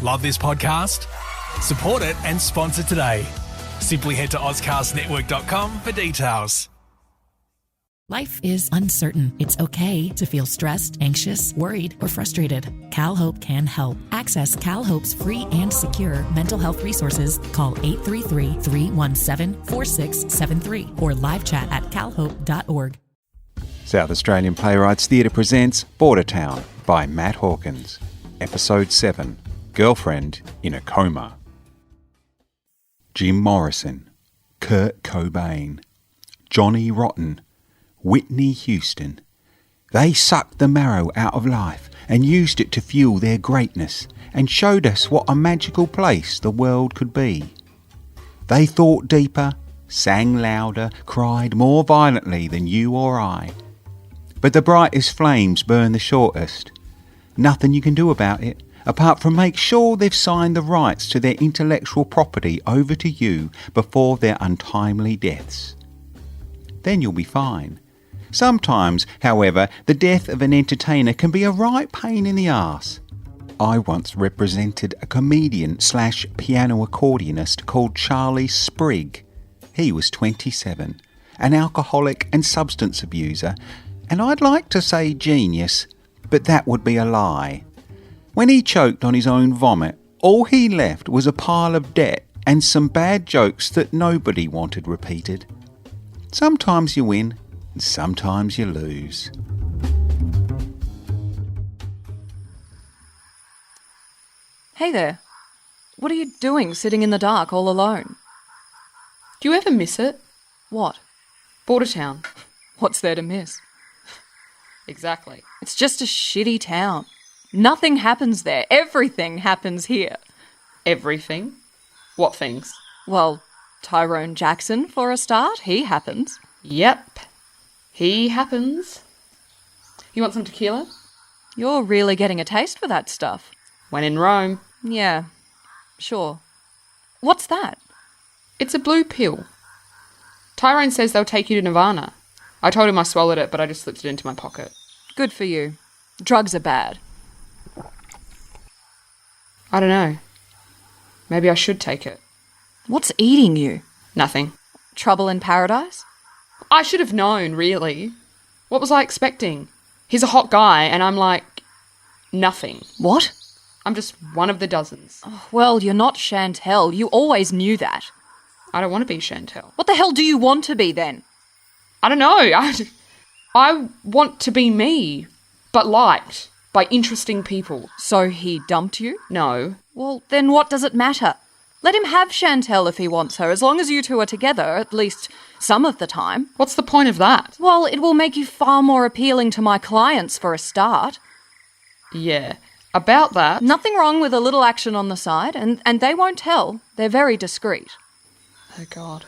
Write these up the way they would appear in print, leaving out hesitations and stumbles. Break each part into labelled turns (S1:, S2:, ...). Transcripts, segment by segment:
S1: Love this podcast? Support it and sponsor today. Simply head to ozcastnetwork.com for details.
S2: Life is uncertain. It's okay to feel stressed, anxious, worried, or frustrated. CalHope can help. Access CalHope's free and secure mental health resources. Call 833-317-4673 or live chat at calhope.org.
S3: South Australian Playwrights Theatre presents Bordertown by Matt Hawkins. Episode 7, Girlfriend in a Coma. Jim Morrison, Kurt Cobain, Johnny Rotten, Whitney Houston. They sucked the marrow out of life and used it to fuel their greatness and showed us what a magical place the world could be. They thought deeper, sang louder, cried more violently than you or I. But the brightest flames burn the shortest. Nothing you can do about it, apart from make sure they've signed the rights to their intellectual property over to you before their untimely deaths. Then you'll be fine. Sometimes, however, the death of an entertainer can be a right pain in the arse. I once represented a comedian/piano accordionist called Charlie Sprigg. He was 27, an alcoholic and substance abuser, and I'd like to say genius, but that would be a lie. When he choked on his own vomit, all he left was a pile of debt and some bad jokes that nobody wanted repeated. Sometimes you win, and sometimes you lose.
S4: Hey there. What are you doing sitting in the dark all alone?
S5: Do you ever miss it?
S4: What?
S5: Bordertown.
S4: What's there to miss?
S5: Exactly.
S4: It's just a shitty town. Nothing happens there. Everything happens here.
S5: Everything? What things?
S4: Well, Tyrone Jackson, for a start. He happens.
S5: Yep. He happens. You want some tequila?
S4: You're really getting a taste for that stuff.
S5: When in Rome.
S4: Yeah, sure. What's that?
S5: It's a blue pill. Tyrone says they'll take you to Nirvana. I told him I swallowed it, but I just slipped it into my pocket.
S4: Good for you. Drugs are bad.
S5: I don't know. Maybe I should take it.
S4: What's eating you?
S5: Nothing.
S4: Trouble in paradise?
S5: I should have known, really. What was I expecting? He's a hot guy, and I'm like, nothing.
S4: What?
S5: I'm just one of the dozens.
S4: Oh, well, you're not Chantel. You always knew that.
S5: I don't want to be Chantel.
S4: What the hell do you want to be then?
S5: I don't know. I want to be me, but liked by interesting people.
S4: So he dumped you?
S5: No.
S4: Well, then what does it matter? Let him have Chantel if he wants her, as long as you two are together, at least some of the time.
S5: What's the point of that?
S4: Well, it will make you far more appealing to my clients for a start.
S5: Yeah. About that...
S4: Nothing wrong with a little action on the side, and they won't tell. They're very discreet.
S5: Oh, God.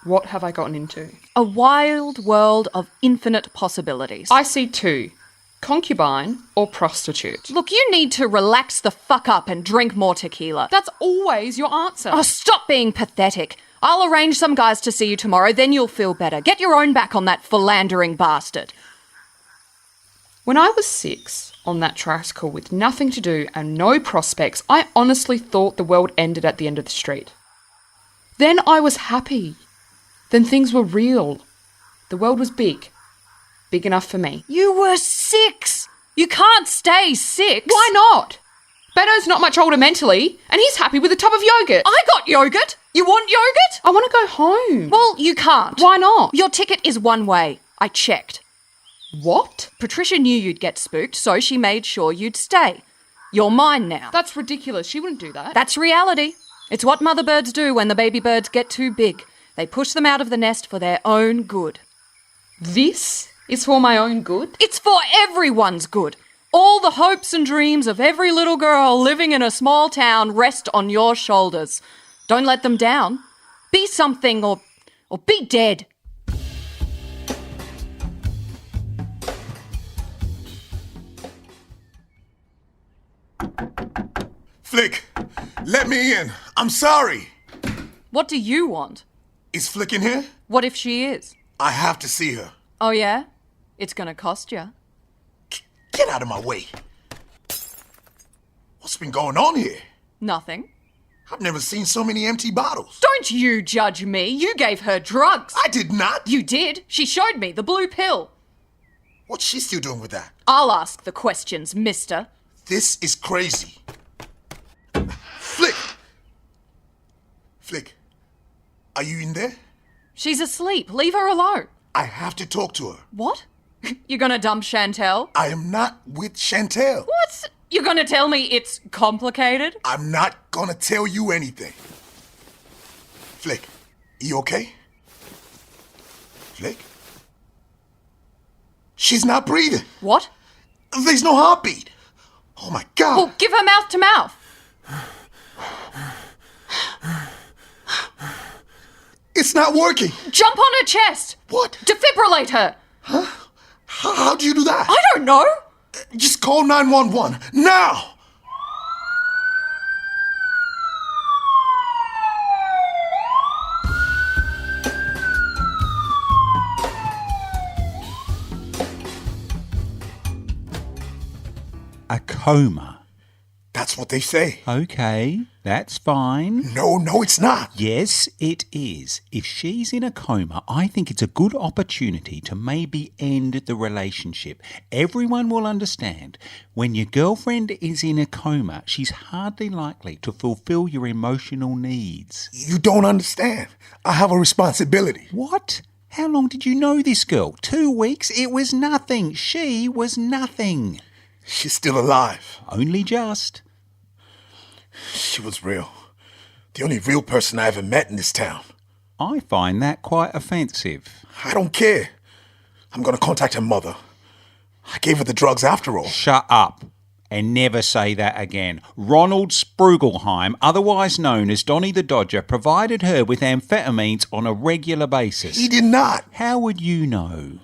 S5: What have I gotten into?
S4: A wild world of infinite possibilities.
S5: I see two. Concubine or prostitute.
S4: Look, you need to relax the fuck up and drink more tequila.
S5: That's always your answer.
S4: Oh, stop being pathetic. I'll arrange some guys to see you tomorrow, then you'll feel better. Get your own back on that philandering bastard.
S5: When I was 6, on that tricycle with nothing to do and no prospects, I honestly thought the world ended at the end of the street. Then I was happy. Then things were real. The world was big. Big enough for me.
S4: You were 6! You can't stay 6!
S5: Why not? Benno's not much older mentally, and he's happy with a tub of yogurt.
S4: I got yogurt! You want yogurt?
S5: I want to go home.
S4: Well, you can't.
S5: Why not?
S4: Your ticket is one way. I checked.
S5: What?
S4: Patricia knew you'd get spooked, so she made sure you'd stay. You're mine now.
S5: That's ridiculous. She wouldn't do that.
S4: That's reality. It's what mother birds do when the baby birds get too big. They push them out of the nest for their own good.
S5: This is for my own good?
S4: It's for everyone's good. All the hopes and dreams of every little girl living in a small town rest on your shoulders. Don't let them down. Be something or be dead.
S6: Flick, let me in. I'm sorry.
S4: What do you want?
S6: Is Flick in here?
S4: What if she is?
S6: I have to see her.
S4: Oh, yeah? It's gonna cost you.
S6: Get out of my way. What's been going on here?
S4: Nothing.
S6: I've never seen so many empty bottles.
S4: Don't you judge me. You gave her drugs.
S6: I did not.
S4: You did. She showed me the blue pill.
S6: What's she still doing with that?
S4: I'll ask the questions, mister.
S6: This is crazy. Flick! Flick, are you in there?
S4: She's asleep. Leave her alone.
S6: I have to talk to her.
S4: What? You're gonna dump Chantel?
S6: I am not with Chantel.
S4: What? You're gonna tell me it's complicated?
S6: I'm not gonna tell you anything. Flick, you okay? Flick? She's not breathing.
S4: What?
S6: There's no heartbeat. Oh my God.
S4: Well, give her mouth to mouth.
S6: It's not working.
S4: Jump on her chest.
S6: What?
S4: Defibrillate her.
S6: How do you do that?
S4: I don't know.
S6: Just call 911 now.
S3: A coma.
S6: That's what they say.
S3: Okay, that's fine.
S6: No, it's not.
S3: Yes, it is. If she's in a coma, I think it's a good opportunity to maybe end the relationship. Everyone will understand. When your girlfriend is in a coma, she's hardly likely to fulfill your emotional needs.
S6: You don't understand. I have a responsibility.
S3: What? How long did you know this girl? 2 weeks? It was nothing. She was nothing.
S6: She's still alive.
S3: Only just.
S6: She was real. The only real person I ever met in this town.
S3: I find that quite offensive.
S6: I don't care. I'm going to contact her mother. I gave her the drugs after all.
S3: Shut up. And never say that again. Ronald Sprugelheim, otherwise known as Donnie the Dodger, provided her with amphetamines on a regular basis.
S6: He did not.
S3: How would you know?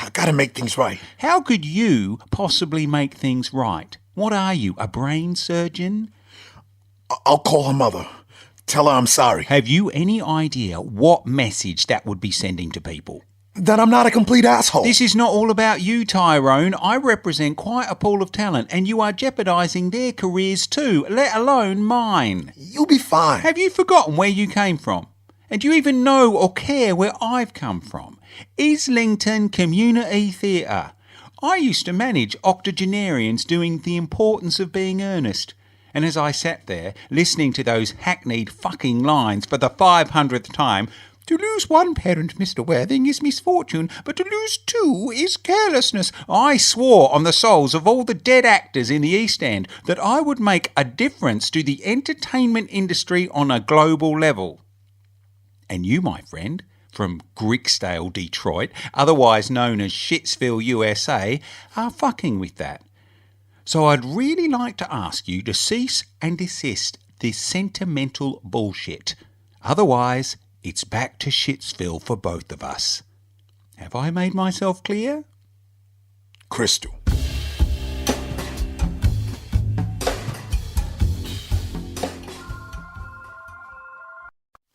S6: I gotta make things right.
S3: How could you possibly make things right? What are you, a brain surgeon?
S6: I'll call her mother. Tell her I'm sorry.
S3: Have you any idea what message that would be sending to people?
S6: That I'm not a complete asshole.
S3: This is not all about you, Tyrone. I represent quite a pool of talent, and you are jeopardising their careers too, let alone mine.
S6: You'll be fine.
S3: Have you forgotten where you came from? And do you even know or care where I've come from? Islington Community Theatre. I used to manage octogenarians doing The Importance of Being Earnest. And as I sat there, listening to those hackneyed fucking lines for the 500th time, to lose one parent, Mr. Worthing, is misfortune, but to lose two is carelessness. I swore on the souls of all the dead actors in the East End that I would make a difference to the entertainment industry on a global level. And you, my friend, from Grigsdale, Detroit, otherwise known as Shitsville, USA, are fucking with that. So I'd really like to ask you to cease and desist this sentimental bullshit. Otherwise, it's back to Shitsville for both of us. Have I made myself clear?
S6: Crystal.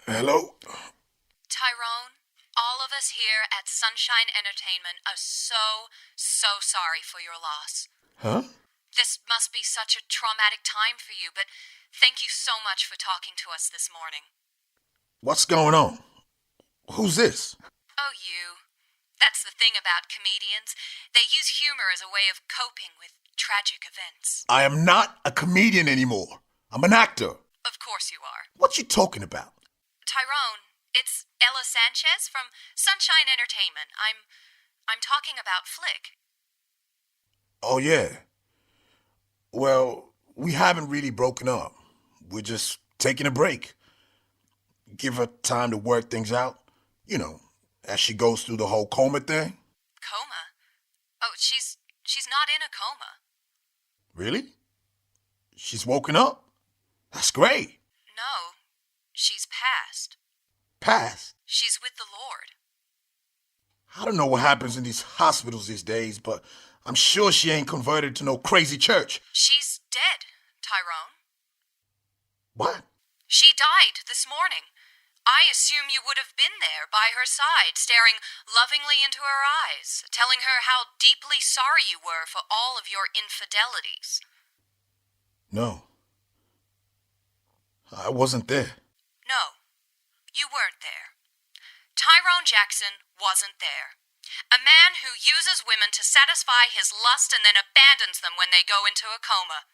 S6: Hello?
S7: Tyrone, all of us here at Sunshine Entertainment are so sorry for your loss.
S6: Huh?
S7: This must be such a traumatic time for you, but thank you so much for talking to us this morning.
S6: What's going on? Who's this?
S7: Oh, you. That's the thing about comedians. They use humor as a way of coping with tragic events.
S6: I am not a comedian anymore. I'm an actor.
S7: Of course you are.
S6: What you talking about?
S7: Tyrone, it's Ella Sanchez from Sunshine Entertainment. I'm talking about Flick.
S6: Oh, yeah. Well, we haven't really broken up. We're just taking a break. Give her time to work things out. You know, as she goes through the whole coma thing.
S7: Coma? Oh, she's not in a coma.
S6: Really? She's woken up? That's great.
S7: No, she's passed.
S6: Passed?
S7: She's with the Lord.
S6: I don't know what happens in these hospitals these days, but I'm sure she ain't converted to no crazy church.
S7: She's dead, Tyrone.
S6: What?
S7: She died this morning. I assume you would have been there by her side, staring lovingly into her eyes, telling her how deeply sorry you were for all of your infidelities.
S6: No. I wasn't there.
S7: No, you weren't there. Tyrone Jackson wasn't there. A man who uses women to satisfy his lust and then abandons them when they go into a coma.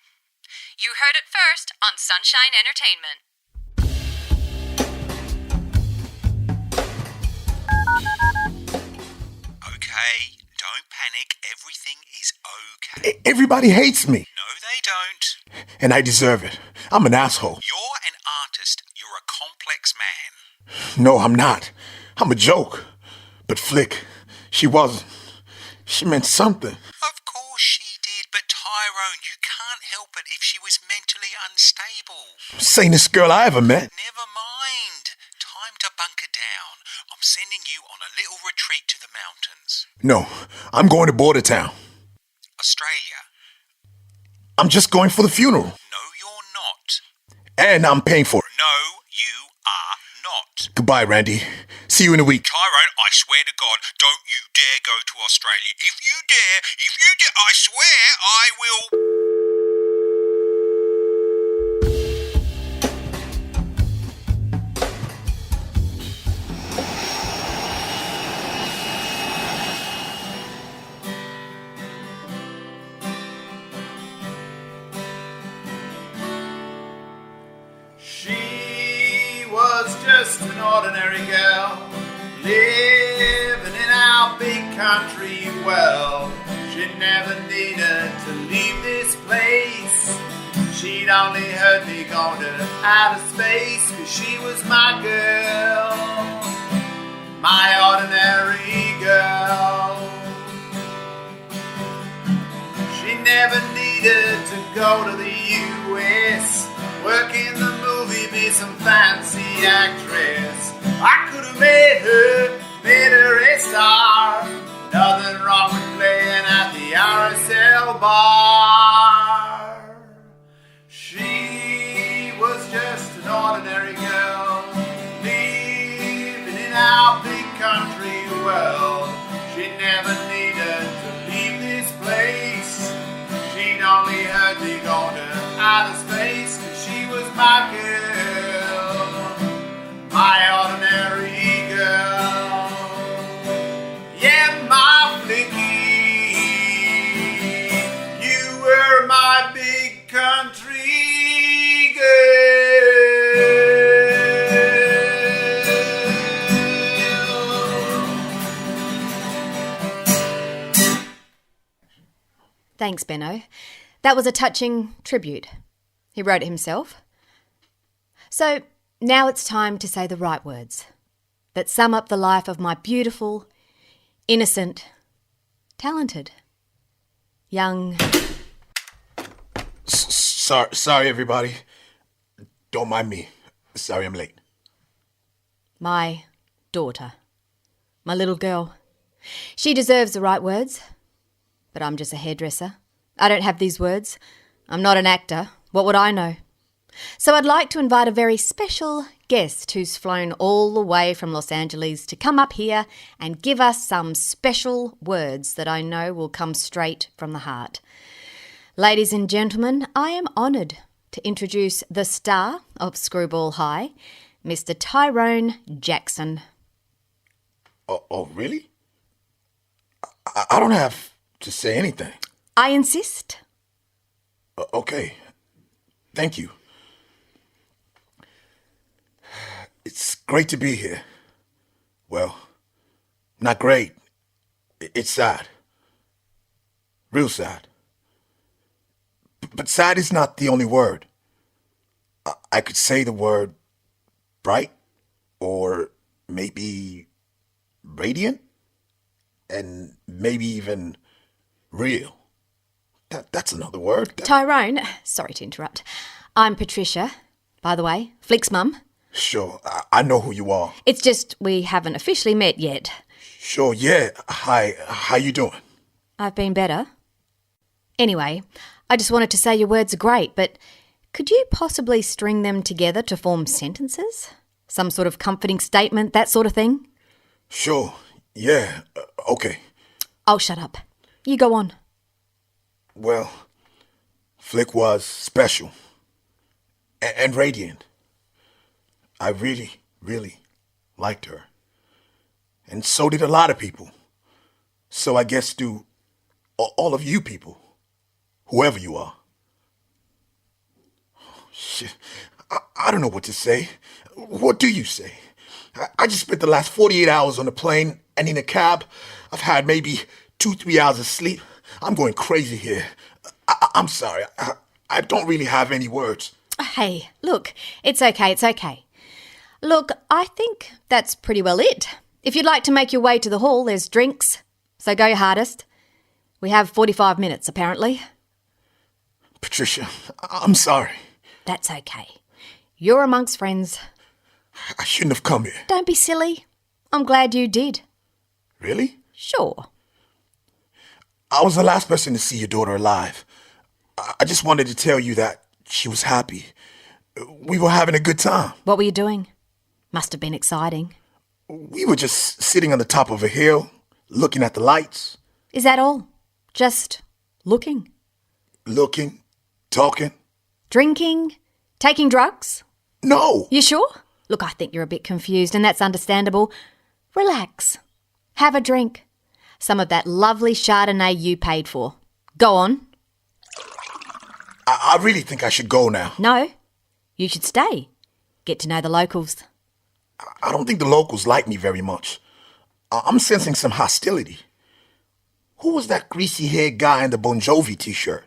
S7: You heard it first on Sunshine Entertainment.
S3: Okay, don't panic. Everything is okay.
S6: Everybody hates me.
S3: No, they don't.
S6: And I deserve it. I'm an asshole.
S3: You're an artist. You're a complex man.
S6: No, I'm not. I'm a joke. But Flick, she wasn't. She meant something.
S3: Of course she did, but Tyrone, you can't help it if she was mentally unstable.
S6: Sanest girl I ever met.
S3: Never mind. Time to bunker down. I'm sending you on a little retreat to the mountains.
S6: No, I'm going to Bordertown.
S3: Australia.
S6: I'm just going for the funeral.
S3: No, you're not.
S6: And I'm paying for it.
S3: No, you are not.
S6: Goodbye, Randy. See you in a week.
S3: Tyrone, I swear to God, don't you dare go to Australia. If you dare, I swear I will...
S8: She was just an ordinary girl, living in our big country well. She never needed to leave this place. She'd only heard me going to outer space, 'cause she was my girl, my ordinary girl. She never needed to go to the US, work in the movie, be some fancy actress. I could have made her a star. Nothing wrong with playing at the RSL bar. She was just an ordinary girl, living in our big country world. She never needed to leave this place. She'd only heard me go to outer space, 'cause she was my girl, my ordinary girl. Yeah, my Flicky, you were my big country girl.
S7: Thanks, Benno. That was a touching tribute. He wrote it himself. So now it's time to say the right words that sum up the life of my beautiful, innocent, talented, young...
S6: Sorry, everybody. Don't mind me. Sorry I'm late.
S7: my daughter, my little girl. She deserves the right words, but I'm just a hairdresser. I don't have these words. I'm not an actor. What would I know? So I'd like to invite a very special guest who's flown all the way from Los Angeles to come up here and give us some special words that I know will come straight from the heart. Ladies and gentlemen, I am honoured to introduce the star of Screwball High, Mr. Tyrone Jackson.
S6: Oh, really? I don't have to say anything.
S7: I insist.
S6: Okay. Thank you. It's great to be here. Well, not great. It's sad. Real sad. But sad is not the only word. I could say the word bright, or maybe radiant, and maybe even real. That's another word.
S7: Tyrone, sorry to interrupt. I'm Patricia, by the way, Flick's mum.
S6: Sure, I know who you are.
S7: It's just we haven't officially met yet.
S6: Sure, yeah. Hi, how you doing?
S7: I've been better. Anyway, I just wanted to say your words are great, but could you possibly string them together to form sentences? Some sort of comforting statement, that sort of thing?
S6: Sure, yeah, okay.
S7: I'll shut up. You go on.
S6: Well, Flick was special and radiant. I really, really liked her. And so did a lot of people. So I guess do all of you people, whoever you are. Shit, I don't know what to say. What do you say? I just spent the last 48 hours on the plane and in a cab. I've had maybe 2-3 hours of sleep. I'm going crazy here. I'm sorry. I don't really have any words.
S7: Hey, look, it's okay. Look, I think that's pretty well it. If you'd like to make your way to the hall, there's drinks, so go your hardest. We have 45 minutes, apparently.
S6: Patricia, I'm sorry.
S7: That's okay. You're amongst friends.
S6: I shouldn't have come here.
S7: Don't be silly. I'm glad you did.
S6: Really?
S7: Sure.
S6: I was the last person to see your daughter alive. I just wanted to tell you that she was happy. We were having a good time.
S7: What were you doing? Must have been exciting.
S6: We were just sitting on the top of a hill, looking at the lights.
S7: Is that all? Just looking?
S6: Looking, talking.
S7: Drinking? Taking drugs?
S6: No.
S7: You sure? Look, I think you're a bit confused, and that's understandable. Relax. Have a drink. Some of that lovely Chardonnay you paid for. Go on.
S6: I really think I should go now.
S7: No. You should stay. Get to know the locals.
S6: I don't think the locals like me very much. I'm sensing some hostility. Who was that greasy-haired guy in the Bon Jovi t-shirt?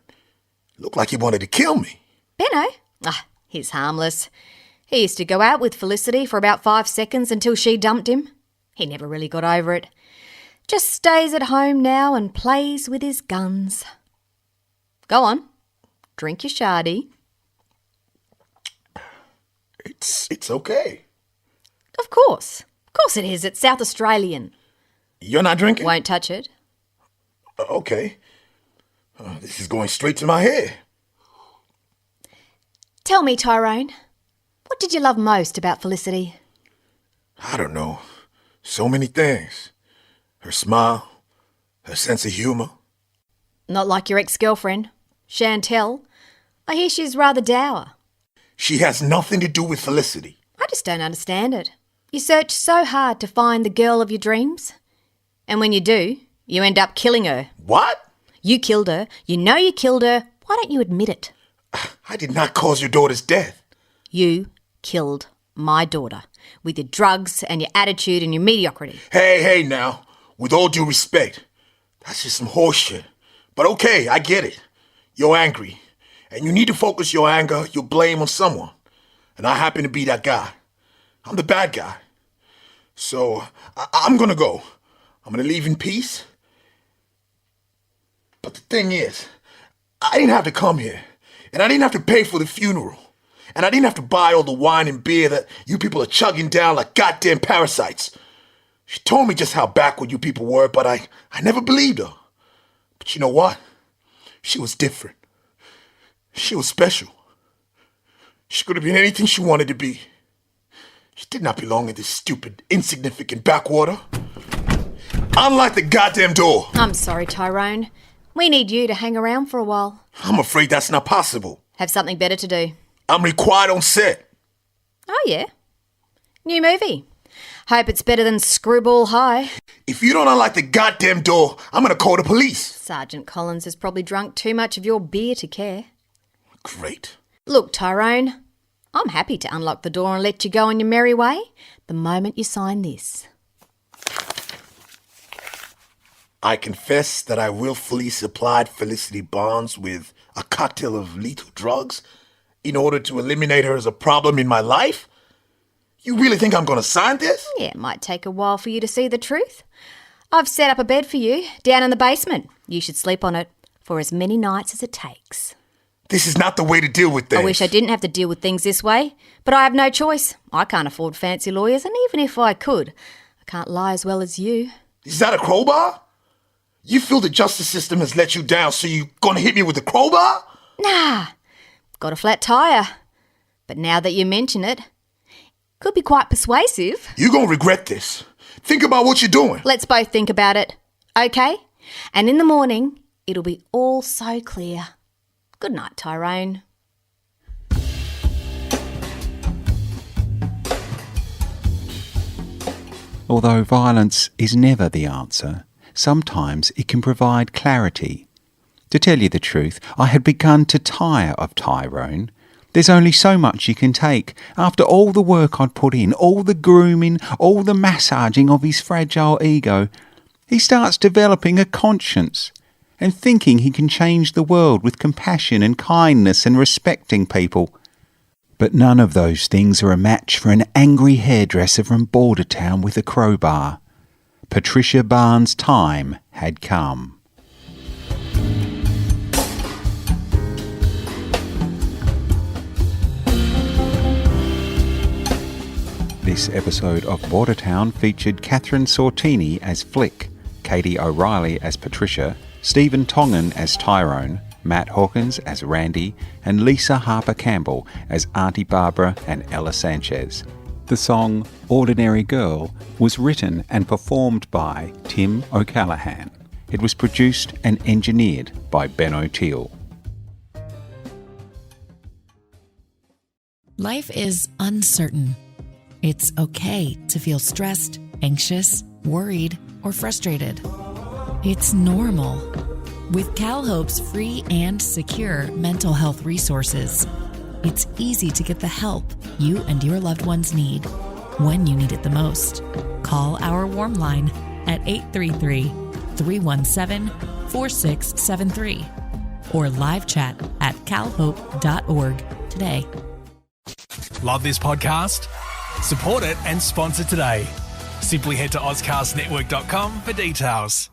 S6: Looked like he wanted to kill me.
S7: Benno? He's harmless. He used to go out with Felicity for about 5 seconds until she dumped him. He never really got over it. Just stays at home now and plays with his guns. Go on. Drink your shardy.
S6: It's okay.
S7: Of course. Of course it is. It's South Australian.
S6: You're not drinking?
S7: Won't touch it.
S6: Okay. This is going straight to my head.
S7: Tell me, Tyrone, what did you love most about Felicity?
S6: I don't know. So many things. Her smile, her sense of humor.
S7: Not like your ex-girlfriend, Chantel. I hear she's rather dour.
S6: She has nothing to do with Felicity.
S7: I just don't understand it. You search so hard to find the girl of your dreams. And when you do, you end up killing her.
S6: What?
S7: You killed her. You know you killed her. Why don't you admit it?
S6: I did not cause your daughter's death.
S7: You killed my daughter with your drugs and your attitude and your mediocrity.
S6: Hey now. With all due respect, that's just some horseshit. But okay, I get it. You're angry. And you need to focus your anger, your blame on someone. And I happen to be that guy. I'm the bad guy. So, I'm gonna go. I'm gonna leave in peace. But the thing is, I didn't have to come here. And I didn't have to pay for the funeral. And I didn't have to buy all the wine and beer that you people are chugging down like goddamn parasites. She told me just how backward you people were, but I never believed her. But you know what? She was different. She was special. She could have been anything she wanted to be. She did not belong in this stupid, insignificant backwater. Unlike the goddamn door.
S7: I'm sorry, Tyrone. We need you to hang around for a while.
S6: I'm afraid that's not possible.
S7: Have something better to do.
S6: I'm required on set.
S7: Oh, yeah? New movie. Hope it's better than Screwball High.
S6: If you don't unlock the goddamn door, I'm gonna call the police.
S7: Sergeant Collins has probably drunk too much of your beer to care.
S6: Great.
S7: Look, Tyrone, I'm happy to unlock the door and let you go on your merry way the moment you sign this.
S6: I confess that I willfully supplied Felicity Barnes with a cocktail of lethal drugs in order to eliminate her as a problem in my life? You really think I'm going to sign this?
S7: Yeah, it might take a while for you to see the truth. I've set up a bed for you down in the basement. You should sleep on it for as many nights as it takes.
S6: This is not the way to deal with things.
S7: I wish I didn't have to deal with things this way, but I have no choice. I can't afford fancy lawyers, and even if I could, I can't lie as well as you.
S6: Is that a crowbar? You feel the justice system has let you down, so you going to hit me with a crowbar?
S7: Nah, got a flat tire. But now that you mention it, could be quite persuasive.
S6: You're going to regret this. Think about what you're doing.
S7: Let's both think about it, okay? And in the morning, it'll be all so clear. Good night, Tyrone.
S3: Although violence is never the answer, sometimes it can provide clarity. To tell you the truth, I had begun to tire of Tyrone. There's only so much you can take. After all the work I'd put in, all the grooming, all the massaging of his fragile ego, he starts developing a conscience and thinking he can change the world with compassion and kindness and respecting people. But none of those things are a match for an angry hairdresser from Bordertown with a crowbar. Patricia Barnes' time had come. This episode of Bordertown featured Catherine Sortini as Flick, Katie O'Reilly as Patricia, Stephen Tongan as Tyrone, Matt Hawkins as Randy, and Lisa Harper Campbell as Auntie Barbara and Ella Sanchez. The song Ordinary Girl was written and performed by Tim O'Callaghan. It was produced and engineered by Ben O'Teal.
S2: Life is uncertain. It's okay to feel stressed, anxious, worried, or frustrated. It's normal. With CalHope's free and secure mental health resources, it's easy to get the help you and your loved ones need when you need it the most. Call our warm line at 833-317-4673 or live chat at calhope.org today.
S1: Love this podcast? Support it and sponsor today. Simply head to AuscastNetwork.com for details.